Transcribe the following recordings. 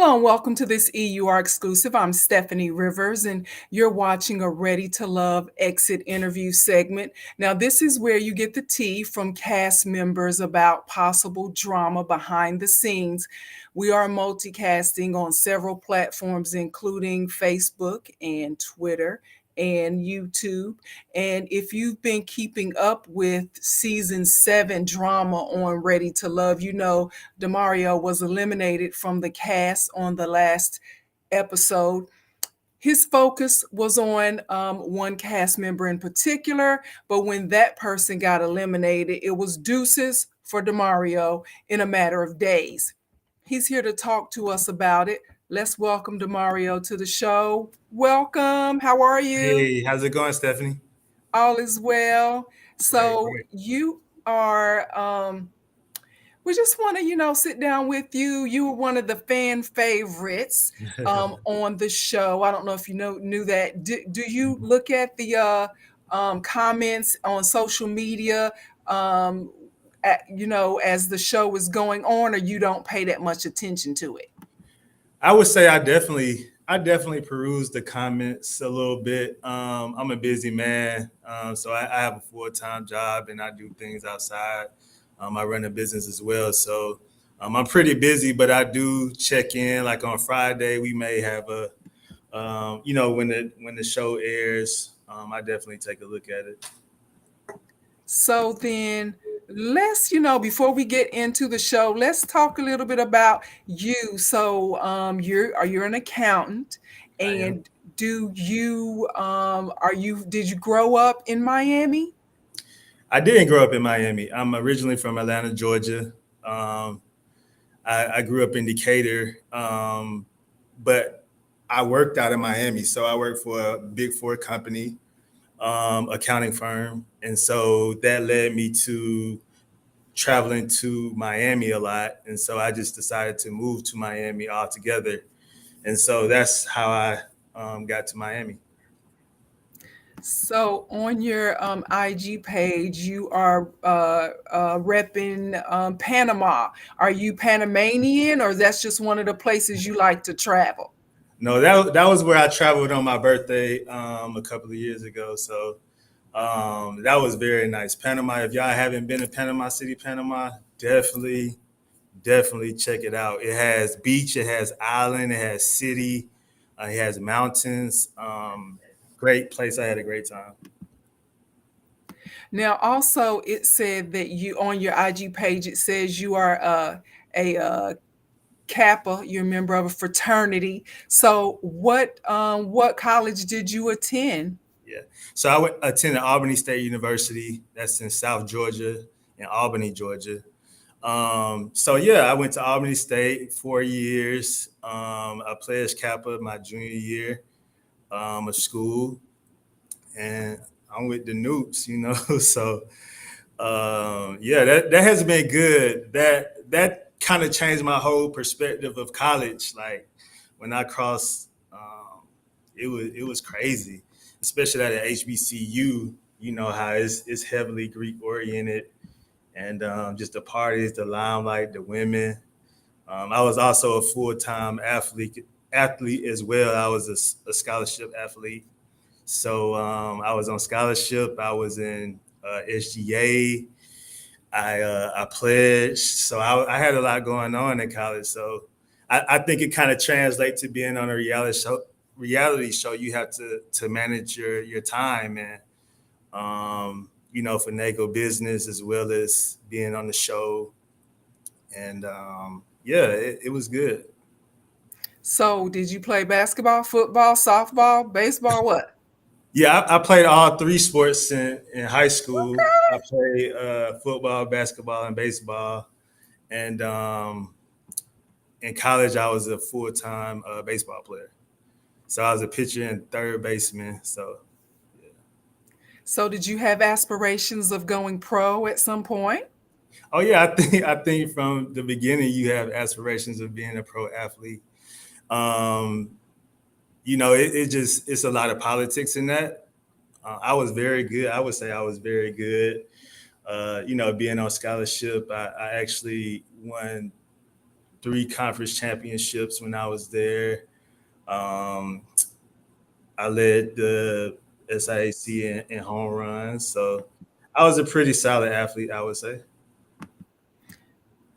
Hello and welcome to this EUR exclusive. I'm Steffanie Rivers, and you're watching a Ready to Love exit interview segment. Now, this is where you get the tea from cast members about possible drama behind the scenes. We are multicasting on several platforms, including Facebook and Twitter and YouTube. And if you've been keeping up with season 7 drama on Ready to Love, you know DeMario was eliminated from the cast on the last episode. His focus was on one cast member in particular, but when that person got eliminated, it was deuces for DeMario in a matter of days. He's here to talk to us about it. Let's welcome DeMario to the show. Welcome. How are you? Hey, how's it going, Stephanie? All is well. Great, So great. you are we just want to, sit down with you. You were one of the fan favorites on the show. I don't know if you knew that. Do you look at the comments on social media, as the show is going on, or you don't pay that much attention to it? I would say I definitely peruse the comments a little bit. I'm a busy man, so I have a full-time job and I do things outside. I run a business as well, so I'm pretty busy, but I do check in. Like on Friday, we may have when the show airs, I definitely take a look at it. So then let's, before we get into the show, let's talk a little bit about you. So you're an accountant, I am. and do you did you grow up in Miami? I didn't grow up in Miami. I'm originally from Atlanta, Georgia. Um, I grew up in Decatur, but I worked out in Miami. So I worked for a big four company, accounting firm. And so that led me to traveling to Miami a lot. And so I just decided to move to Miami altogether. And so that's how I got to Miami. So on your IG page, you are repping Panama. Are you Panamanian, or that's just one of the places you like to travel? No, that was where I traveled on my birthday a couple of years ago. So that was very nice. Panama, if y'all haven't been to Panama City, Panama, definitely check it out. It has beach, it has island, it has city, it has mountains. Great place. I had a great time. Now, also, it said that you on your IG page, it says you are a Kappa. You're a member of a fraternity. So, what college did you attend? Yeah. So attended Albany State University. That's in South Georgia, in Albany, Georgia. So yeah, I went to Albany State 4 years. I played as Kappa my junior year of school, and I'm with the Newts. So yeah, that has been good. That kind of changed my whole perspective of college. Like when I crossed, it was crazy, especially at HBCU. You know how it's heavily Greek oriented, and just the parties, the limelight, the women. I was also a full time athlete as well. I was a scholarship athlete, so I was on scholarship. I was in SGA. I pledged, so I had a lot going on in college. So I think it kind of translates to being on a reality show. Reality show, you have to manage your time and finagle business as well as being on the show. And yeah, it was good. So, did you play basketball, football, softball, baseball? What? Yeah, I played all three sports in high school. I Okay. played football, basketball, and baseball. And in college, I was a full time baseball player. So I was a pitcher and third baseman. So yeah. So, did you have aspirations of going pro at some point? Oh yeah, I think from the beginning you have aspirations of being a pro athlete. Um, it's a lot of politics in that. I was very good. I would say I was very good. Being on scholarship, I actually won 3 conference championships when I was there. Um, I led the SIAC in home runs. So I was a pretty solid athlete, I would say.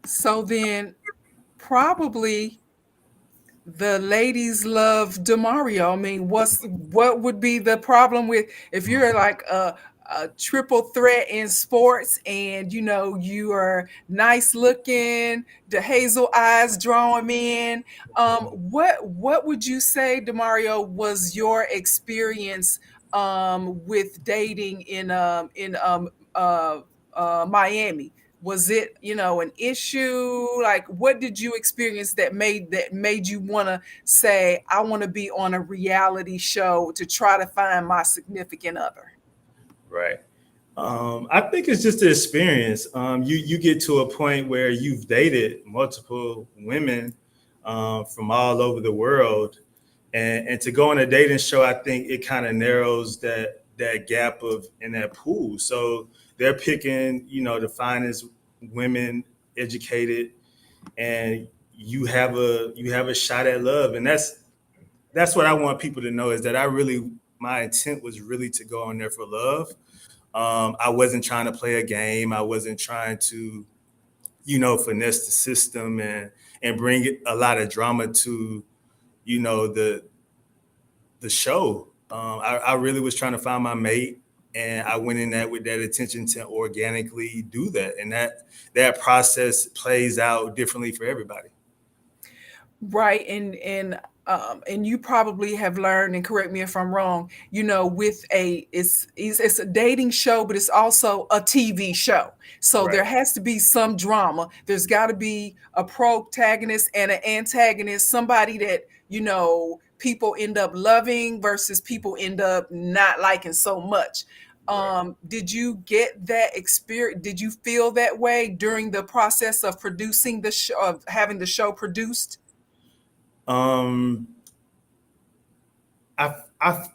So then probably the ladies love DeMario. I mean, what would be the problem with if you're like a triple threat in sports and you are nice looking, the hazel eyes draw 'em in. What would you say, DeMario, was your experience with dating in Miami? Was it an issue? Like, what did you experience that made you want to say, I want to be on a reality show to try to find my significant other? Right. I think it's just the experience. You get to a point where you've dated multiple women from all over the world, and to go on a dating show, I think it kind of narrows that gap of in that pool. So they're picking, the finest women, educated, and you have a shot at love, and that's what I want people to know is that my intent was really to go on there for love. I wasn't trying to play a game. I wasn't trying to, finesse the system and bring a lot of drama to, the show. I really was trying to find my mate, and I went in that with that intention to organically do that, and that process plays out differently for everybody. Right, and you probably have learned, and correct me if I'm wrong, with it's a dating show, but it's also a TV show. So Right. there has to be some drama. There's got to be a protagonist and an antagonist, somebody that, people end up loving versus people end up not liking so much. Right. Did you get that experience? Did you feel that way during the process of producing the show, of having the show produced? Um, I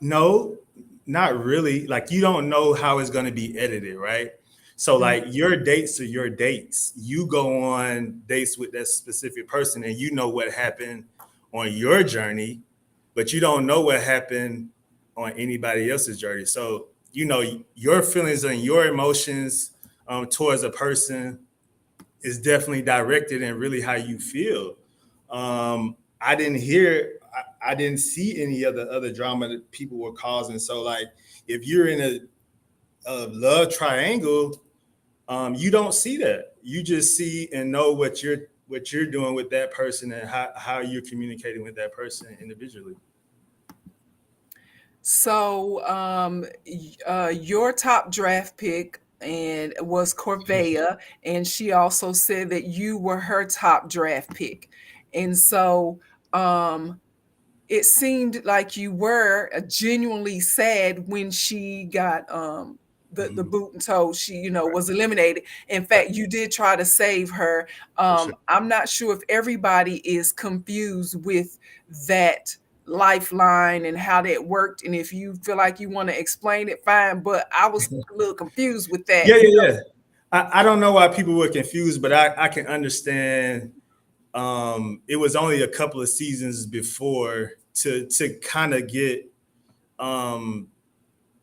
no, not really. Like you don't know how it's going to be edited, right? So like your dates are your dates. You go on dates with that specific person, and you know what happened on your journey, but you don't know what happened on anybody else's journey. So your feelings and your emotions towards a person is definitely directed and really how you feel. I didn't hear, I didn't see any of the other drama that people were causing. So like, if you're in a love triangle, you don't see that. You just see and know what you're doing with that person and how you're communicating with that person individually. So, your top draft pick and was Corvea, and she also said that you were her top draft pick. And so, um, it seemed like you were genuinely sad when she got the Mhm. boot and toe. She Right. was eliminated. In Right. fact, you did try to save her. For sure. I'm not sure if everybody is confused with that lifeline and how that worked, and if you feel like you want to explain it, fine, but I was a little confused with that. Yeah, yeah, yeah. I don't know why people were confused, but I can understand. It was only a couple of seasons before to kind of get um,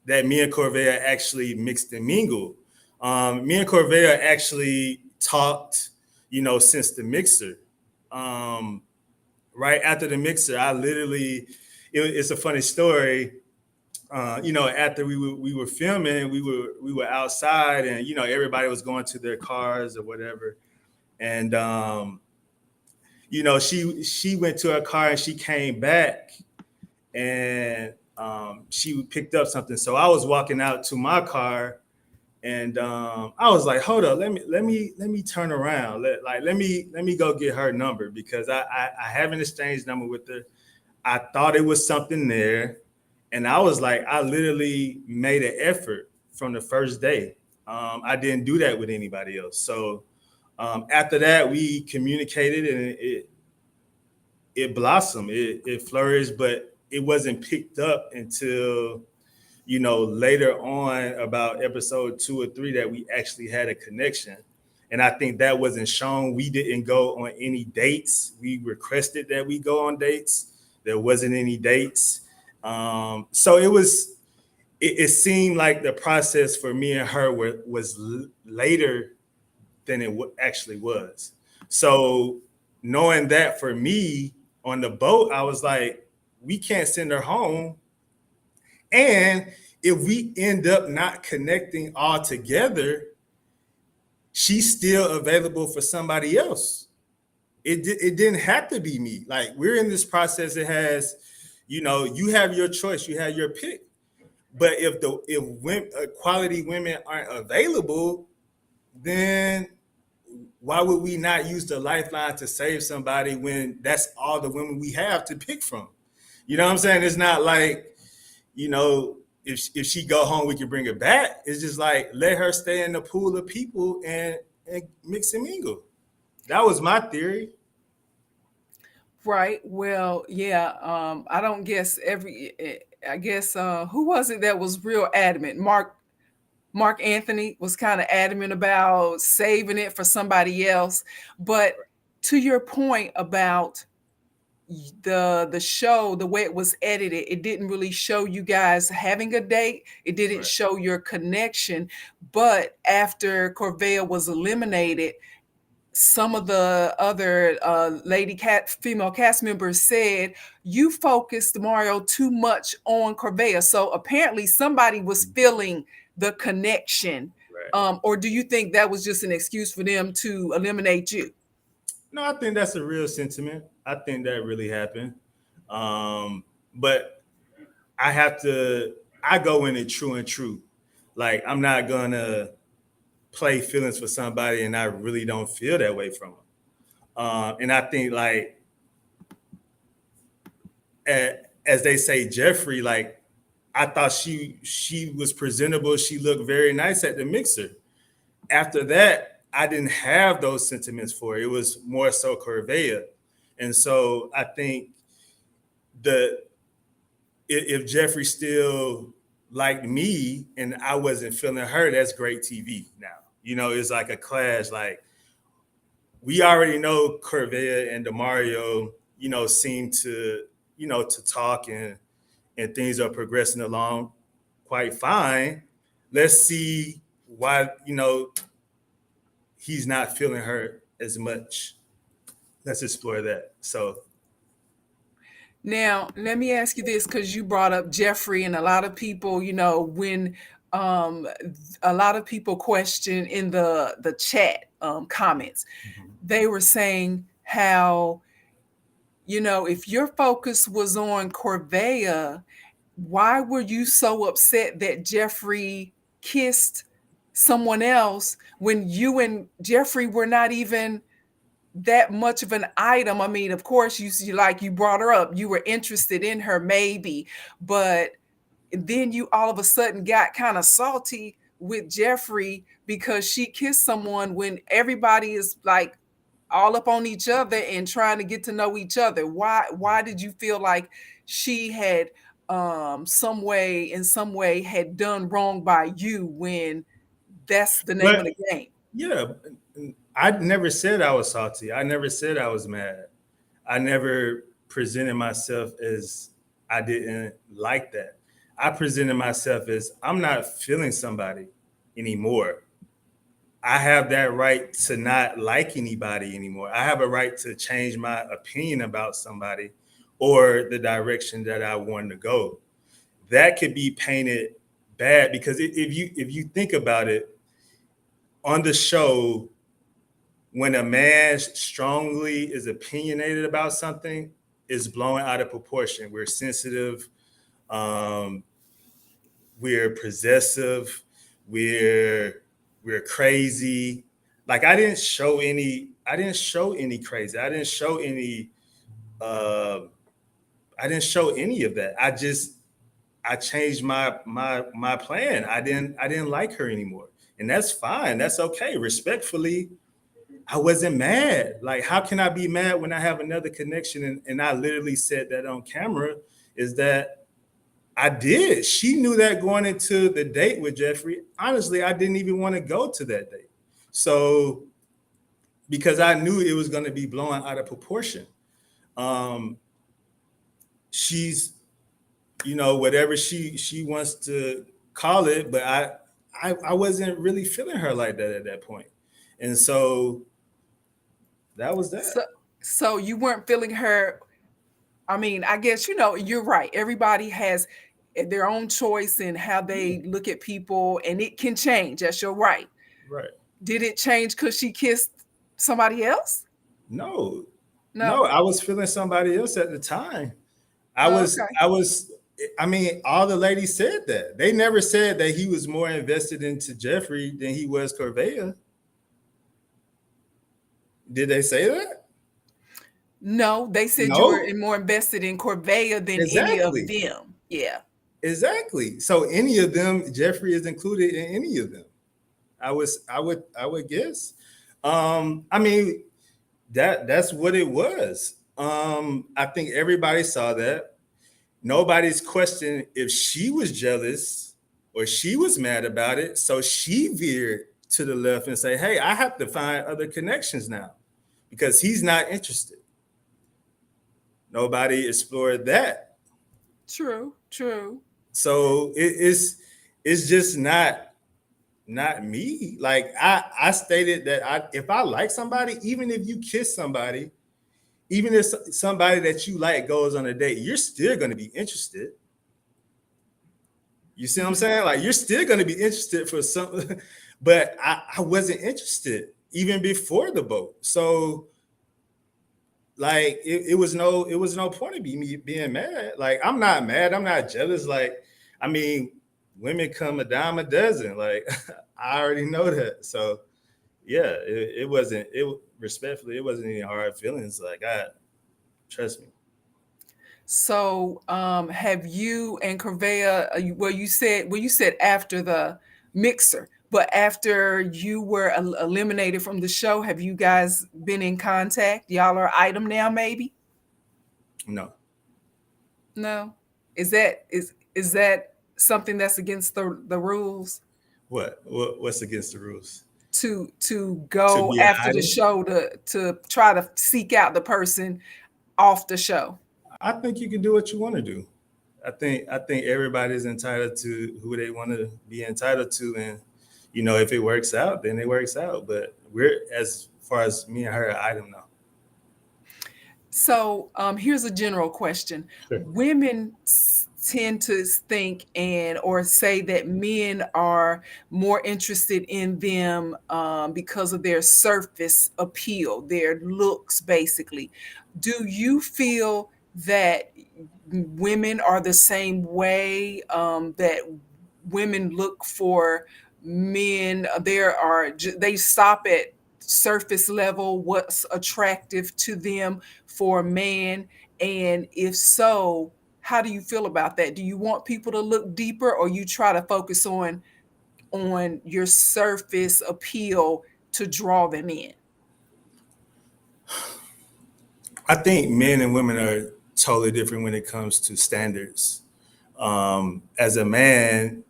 that me and Corvea actually mixed and mingled. Me and Corvea actually talked, since the mixer. Um, right after the mixer, I literally, it's a funny story. After we were filming, we were outside, and everybody was going to their cars or whatever, and she went to her car and she came back, and she picked up something. So I was walking out to my car, and I was like, "Hold up, let me turn around. Let me go get her number because I haven't exchanged number with her. I thought it was something there, and I was like, I literally made an effort from the first day. I didn't do that with anybody else. So after that, we communicated, and it blossomed, it flourished, but it wasn't picked up until later on, about episode 2 or 3, that we actually had a connection. And I think that wasn't shown. We didn't go on any dates. We requested that we go on dates. There wasn't any dates. So it seemed like the process for me and her was later than it actually was. So knowing that for me on the boat, I was like, we can't send her home. And if we end up not connecting all together, she's still available for somebody else. It didn't have to be me. Like, we're in this process. It has, you have your choice, you have your pick. But if quality women aren't available, then why would we not use the lifeline to save somebody when that's all the women we have to pick from? You know what I'm saying? It's not like, if she go home, we can bring her back. It's just like, let her stay in the pool of people and mix and mingle. That was my theory. Right. Well, yeah. I don't guess I guess who was it that was real adamant? Mark Anthony was kind of adamant about saving it for somebody else. But to your point about the show, the way it was edited, it didn't really show you guys having a date. It didn't show your connection. But after Corvea was eliminated, some of the other female cast members said you focused, Mario, too much on Corvea. So apparently somebody was feeling the connection. Or do you think that was just an excuse for them to eliminate you? No, I think that's a real sentiment. I think that really happened. But I go in it true and true. Like, I'm not gonna play feelings for somebody and I really don't feel that way from them. And I think, like, as they say, Jeffrey, like, I thought she was presentable. She looked very nice at the mixer. After that, I didn't have those sentiments for her. It was more so Corvea. And so I think if Jeffrey still liked me and I wasn't feeling her, that's great TV now. It's like a clash. Like, we already know Corvea and DeMario, seem to, to talk and things are progressing along quite fine. Let's see why, he's not feeling her as much. Let's explore that. So now, let me ask you this, because you brought up Jeffrey, and a lot of people, when a lot of people question in the chat comments, they were saying how, if your focus was on Corvea, why were you so upset that Jeffrey kissed someone else when you and Jeffrey were not even that much of an item? I mean, of course, you brought her up, you were interested in her maybe, but then you all of a sudden got kind of salty with Jeffrey because she kissed someone when everybody is like all up on each other and trying to get to know each other. Why did you feel like she had in some way had done wrong by you when that's the name of the game? Yeah, I never said I was salty. I never said I was mad. I never presented myself as I didn't like that. I presented myself as I'm not feeling somebody anymore. I have that right to not like anybody anymore. I have a right to change my opinion about somebody or the direction that I want to go. That could be painted bad because if you think about it, on the show, when a man strongly is opinionated about something, it's blown out of proportion. We're sensitive, we're possessive, we're crazy. Like, I didn't show any crazy. I didn't show any of that. I changed my plan. I didn't like her anymore. And that's fine. That's okay. Respectfully, I wasn't mad. Like, how can I be mad when I have another connection? And I literally said that on camera, is that I did. She knew that going into the date with Jeffrey. Honestly, I didn't even want to go to that date. So because I knew it was going to be blown out of proportion. Um, she's, whatever she wants to call it, but I wasn't really feeling her like that at that point, and so that was So, that. so you weren't feeling her. I mean, I guess, you're right. Everybody has their own choice in how Yeah, they look at people, and it can change. That's your right. right. Did it change because she kissed somebody else? No, no, No. I was feeling somebody else at the time. I Oh, was, okay. I was, I mean, all the ladies said that. They never said that he was more invested into Jeffrey than he was Corvea. Did they say that? No, they said you were No, more invested in Corvea than any of exactly. them. Yeah. Exactly. So any of them, Jeffrey is included in any of them. I would guess. I mean, that's what it was. I think everybody saw that. Nobody's questioning if she was jealous or she was mad about it. So she veered to the left and say, "Hey, I have to find other connections now because he's not interested." Nobody explored that. True, true. So it's just not me. Like I stated that if I like somebody, even if you kiss somebody, even if somebody that you like goes on a date, you're still going to be interested. You see what I'm Mhm. saying? Like you're still going to be interested for some, but I wasn't interested even before the boat. So like it was no point of me being mad. Like I'm not mad. I'm not jealous. Like I mean, women come a dime a dozen. Like I already know that. So yeah, it wasn't. It respectfully, it wasn't any hard feelings. Like I trust me. So, have you and Corvea, well, you said after the mixer, but after you were eliminated from the show, have you guys been in contact? Y'all are item now, maybe? No, No. Is that something that's against the rules what's against the rules? to To go be an after the item? show to try to seek out the person off the show? I think you can do what you want to do. I think everybody's entitled to who they want to be entitled to, and if it works out, then it works out. But we're as far as me and her, I don't know. So, here's a general question. Sure. Women tend to think and or say that men are more interested in them because of their surface appeal, their looks, basically. Do you feel that women are the same way, that women look for men? They stop at surface level, what's attractive to them for a man? And if so, how do you feel about that? Do you want people to look deeper, or you try to focus on your surface appeal to draw them in? I think men and women are totally different when it comes to standards. As a man,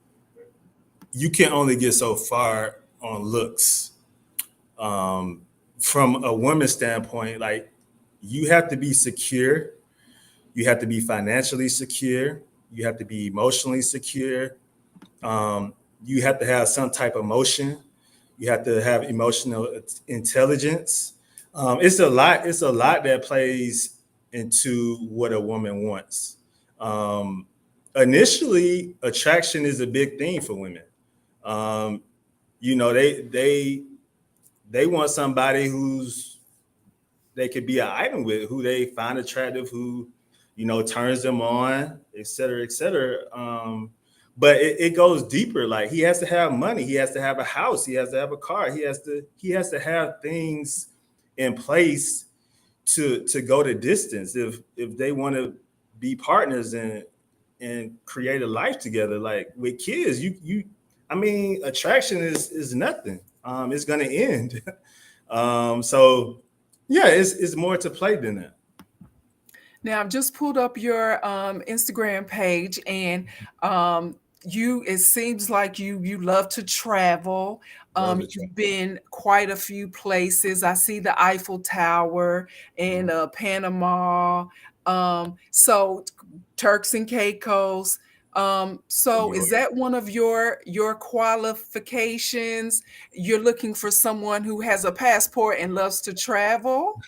you can only get so far on looks. Um, from a woman's standpoint, like you have to be secure, you have to be financially secure, you have to be emotionally secure, you have to have some type of emotion, you have to have emotional intelligence. It's a lot. It's a lot that plays into what a woman wants. Um, Initially, attraction is a big thing for women. Um, they want somebody who's they could be an item with, who they find attractive, who turns them on, et cetera, et cetera. But it goes deeper. Like he has to have money, he has to have a house, he has to have a car, he has to have things in place to go the distance if they want to be partners and create a life together. Like with kids, I mean, attraction is nothing. It's gonna end. So yeah, it's more to play than that. Now, I've just pulled up your Instagram page, and um, it seems like you love to travel. Love to You've travel. been quite a few places. I see the Eiffel Tower in Mhm. Panama. So Turks and Caicos. New So is York. that one of your qualifications? You're looking for someone who has a passport and loves to travel?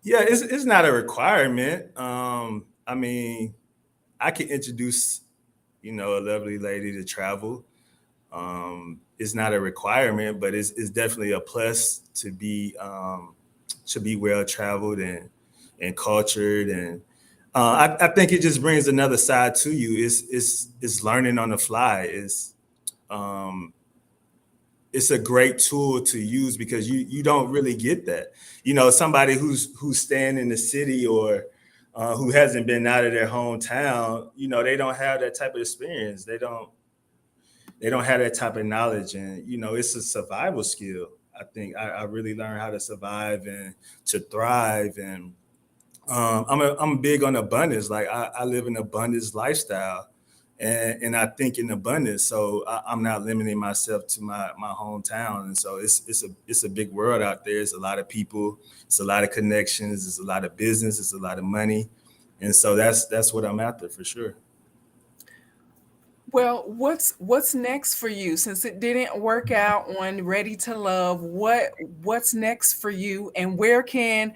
Yeah, it's not a requirement. I mean, I can introduce, a lovely lady to travel. It's not a requirement, but it's definitely a plus to be well traveled and cultured, and I think it just brings another side to you. It's learning on the fly. Um, it's a great tool to use because you don't really get that. Somebody who's staying in the city or who hasn't been out of their hometown, they don't have that type of experience. They don't have that type of knowledge, and it's a survival skill. I think I really learned how to survive and to thrive, and I'm big on abundance. Like I live an abundance lifestyle, and I think in abundance. So I'm not limiting myself to my hometown, and so it's a big world out there. It's a lot of people, it's a lot of connections, it's a lot of business, it's a lot of money, and so that's what I'm after for sure. Well, what's next for you? Since it didn't work out on Ready to Love, what's next for you, and where can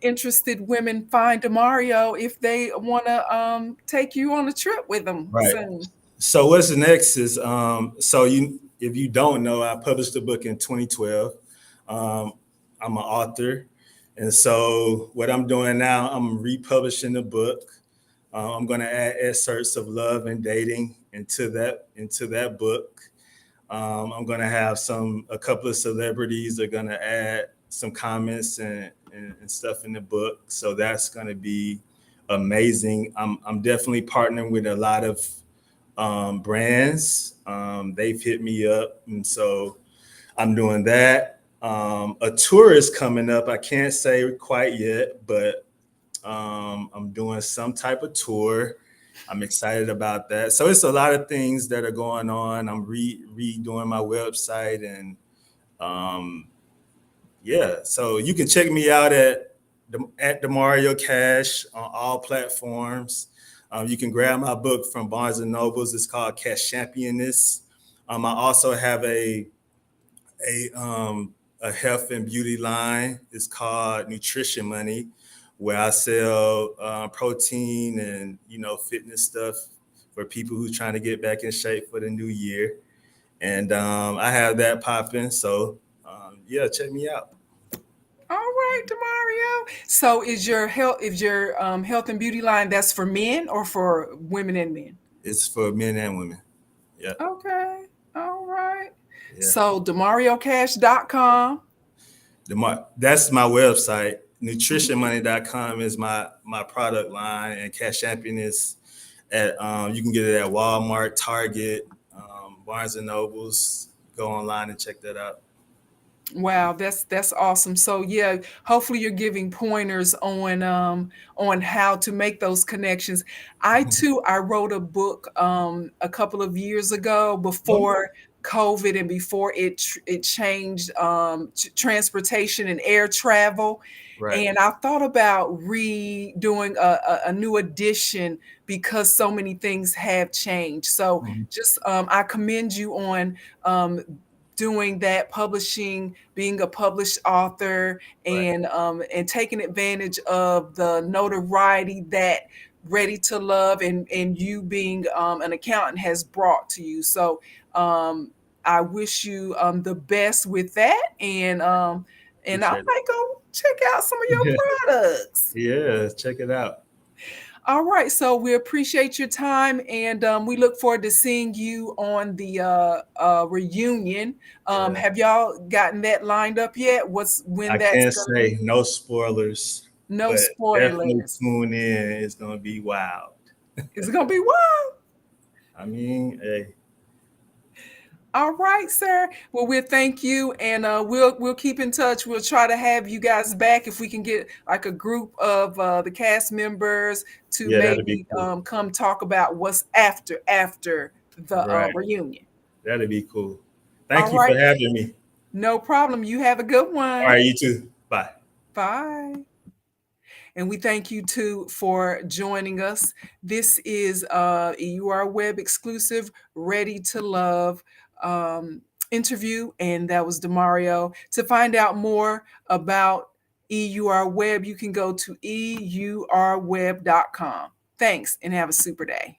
interested women find DeMario if they want to take you on a trip with them Right. soon? So what's next is so you if you don't know, I published a book in 2012. Um, I'm an author, and so what I'm doing now, I'm republishing the book. I'm going to add excerpts of love and dating into that book. I'm going to have a couple of celebrities are going to add some comments and stuff in the book. So that's going to be amazing. I'm definitely partnering with a lot of brands. They've hit me up, and so I'm doing that. A tour is coming up. I can't say quite yet, but I'm doing some type of tour. I'm excited about that. So it's a lot of things that are going on. I'm redoing my website, and um, yeah. So you can check me out at DeMario Cash on all platforms. You can grab my book from Barnes and Nobles. It's called Cash Championess. I also have a health and beauty line. It's called Nutrition Money, where I sell protein and fitness stuff for people who trying to get back in shape for the new year. And I have that popping. So yeah, check me out. All right, DeMario. So is your health and beauty line that's for men or for women and men? It's for men and women. Yeah, Okay. All right. yeah. So DeMarioCash.com. That's my website. Nutritionmoney.com is my product line, and Cash Champion is at you can get it at Walmart, Target, Barnes and Nobles. Go online and check that out. Wow, that's awesome. So yeah, hopefully you're giving pointers on how to make those connections. I wrote a book a couple of years ago before COVID and before it changed transportation and air travel. Right. And I thought about redoing a new edition because so many things have changed. So Mhm. just I commend you on um, doing that, publishing, being a published author, Right. and taking advantage of the notoriety that Ready to Love and you being an accountant has brought to you. So um, I wish you the best with that, and I Appreciate might go check out some of it. your products. Yeah, check it out. All right, so we appreciate your time, and we look forward to seeing you on the reunion. Yeah. Have y'all gotten that lined up yet? What's I when that's can't gonna be? say no spoilers, No but definitely spoilers. tune in. It's gonna be wild. Is it gonna be wild? I mean, hey, All right, sir. Well, we'll thank you, and we'll keep in touch. We'll try to have you guys back if we can get like a group of the cast members to Yeah, that'd be maybe cool. come talk about what's after the Right. reunion. That'd be cool. All Thank you right, for having me. no problem. You have a good All one. right, you too. Bye. Bye. And we thank you too for joining us. This is EURweb exclusive, Ready to Love interview, and that was DeMario. To find out more about EURweb, you can go to EURweb.com. Thanks, and have a super day.